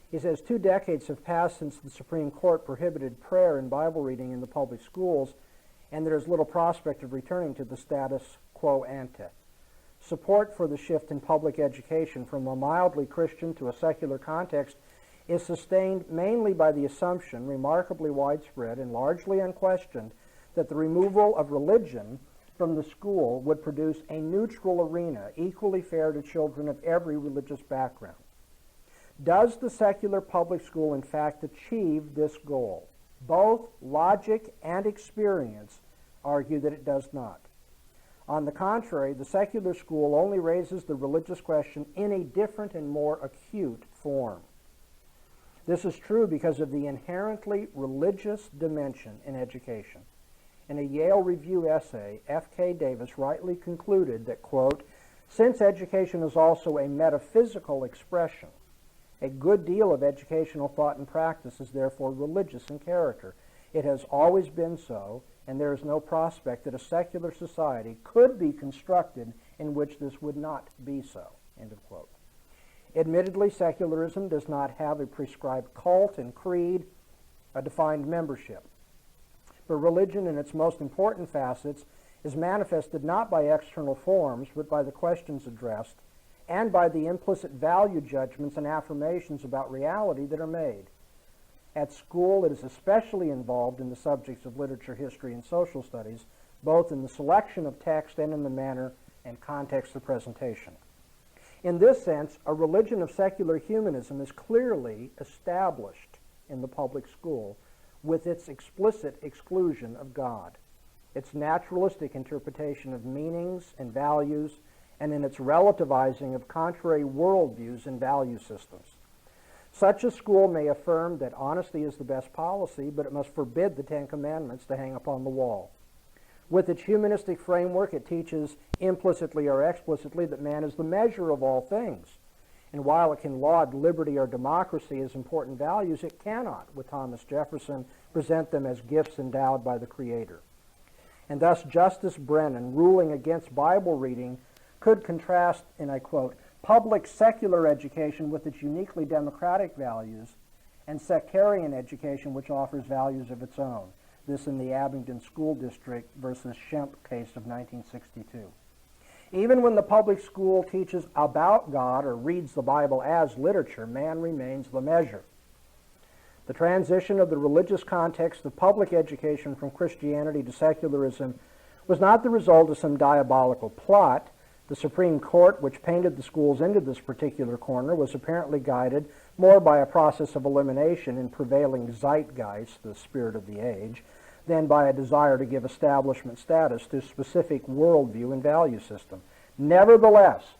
He says, 2 decades have passed since the Supreme Court prohibited prayer and Bible reading in the public schools, and there is little prospect of returning to the status quo ante. Support for the shift in public education from a mildly Christian to a secular context is sustained mainly by the assumption, remarkably widespread and largely unquestioned, that the removal of religion from the school would produce a neutral arena equally fair to children of every religious background. Does the secular public school in fact achieve this goal? Both logic and experience argue that it does not. On the contrary, the secular school only raises the religious question in a different and more acute form. This is true because of the inherently religious dimension in education. In a Yale Review essay, F.K. Davis rightly concluded that, quote, since education is also a metaphysical expression, a good deal of educational thought and practice is therefore religious in character. It has always been so, and there is no prospect that a secular society could be constructed in which this would not be so." End of quote. Admittedly, secularism does not have a prescribed cult and creed, a defined membership. But religion in its most important facets is manifested not by external forms, but by the questions addressed and by the implicit value judgments and affirmations about reality that are made. At school, it is especially involved in the subjects of literature, history, and social studies, both in the selection of text and in the manner and context of presentation. In this sense, a religion of secular humanism is clearly established in the public school with its explicit exclusion of God, its naturalistic interpretation of meanings and values, and in its relativizing of contrary worldviews and value systems. Such a school may affirm that honesty is the best policy, but it must forbid the Ten Commandments to hang upon the wall. With its humanistic framework, it teaches implicitly or explicitly that man is the measure of all things. And while it can laud liberty or democracy as important values, it cannot, with Thomas Jefferson, present them as gifts endowed by the Creator. And thus Justice Brennan, ruling against Bible reading, could contrast, and I quote, "public secular education with its uniquely democratic values and sectarian education which offers values of its own." This in the Abingdon School District versus Schempp case of 1962. Even when the public school teaches about God or reads the Bible as literature, man remains the measure. The transition of the religious context of public education from Christianity to secularism was not the result of some diabolical plot. The Supreme Court, which painted the schools into this particular corner, was apparently guided more by a process of elimination in prevailing zeitgeist, the spirit of the age, than by a desire to give establishment status to a specific worldview and value system. Nevertheless,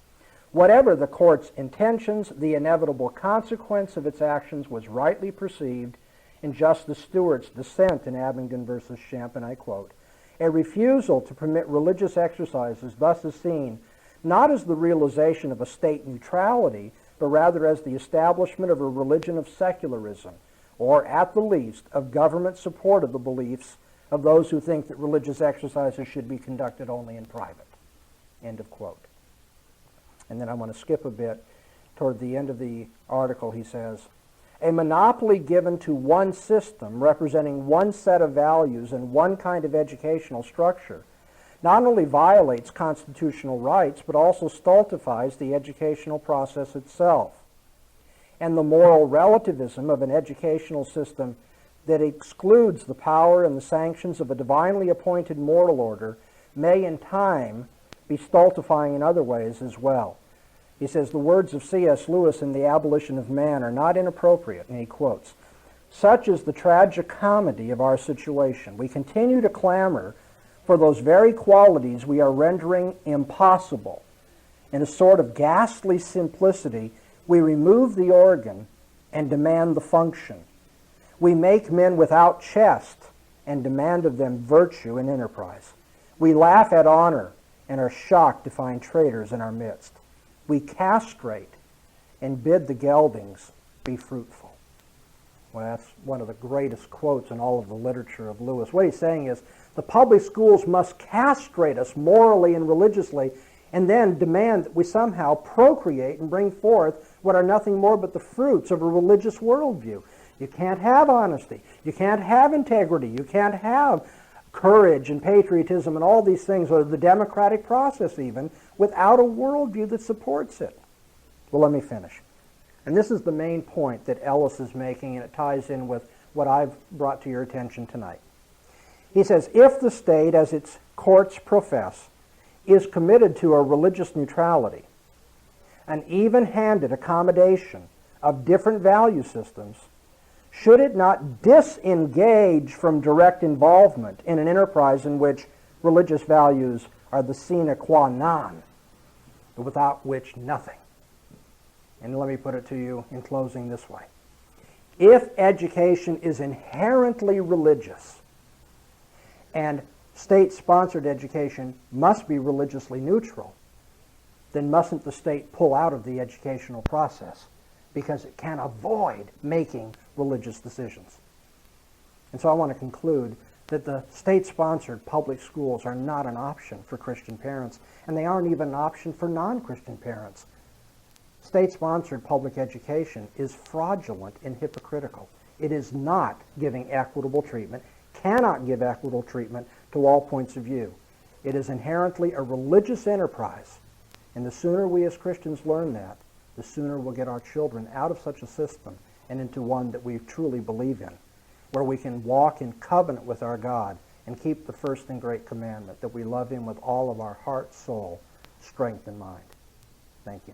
whatever the court's intentions, the inevitable consequence of its actions was rightly perceived in Justice Stewart's dissent in Abingdon versus Schempp, and I quote, "A refusal to permit religious exercises thus is seen not as the realization of a state neutrality, but rather as the establishment of a religion of secularism, or at the least of government support of the beliefs of those who think that religious exercises should be conducted only in private." End of quote. And then I want to skip a bit. Toward the end of the article, he says, "A monopoly given to one system representing one set of values and one kind of educational structure not only violates constitutional rights, but also stultifies the educational process itself. And the moral relativism of an educational system that excludes the power and the sanctions of a divinely appointed moral order may in time be stultifying in other ways as well." He says, "The words of C.S. Lewis in The Abolition of Man are not inappropriate," and he quotes, "Such is the tragicomedy of our situation. We continue to clamor for those very qualities we are rendering impossible. In a sort of ghastly simplicity, we remove the organ and demand the function. We make men without chest and demand of them virtue and enterprise. We laugh at honor and are shocked to find traitors in our midst. We castrate and bid the geldings be fruitful." Well, that's one of the greatest quotes in all of the literature of Lewis. What he's saying is the public schools must castrate us morally and religiously and then demand that we somehow procreate and bring forth what are nothing more but the fruits of a religious worldview. You can't have honesty. You can't have integrity. You can't have courage and patriotism and all these things, or the democratic process even, without a worldview that supports it. Well, let me finish. And this is the main point that Ellis is making, and it ties in with what I've brought to your attention tonight. He says, if the state, as its courts profess, is committed to a religious neutrality, an even-handed accommodation of different value systems, should it not disengage from direct involvement in an enterprise in which religious values are the sine qua non, without which nothing? And let me put it to you in closing this way. If education is inherently religious, and state-sponsored education must be religiously neutral, then mustn't the state pull out of the educational process because it can avoid making religious decisions? And so I want to conclude that the state-sponsored public schools are not an option for Christian parents, and they aren't even an option for non-Christian parents. State-sponsored public education is fraudulent and hypocritical. It is not giving equitable treatment, cannot give equitable treatment to all points of view. It is inherently a religious enterprise, and the sooner we as Christians learn that, the sooner we'll get our children out of such a system and into one that we truly believe in, where we can walk in covenant with our God and keep the first and great commandment, that we love Him with all of our heart, soul, strength, and mind. Thank you.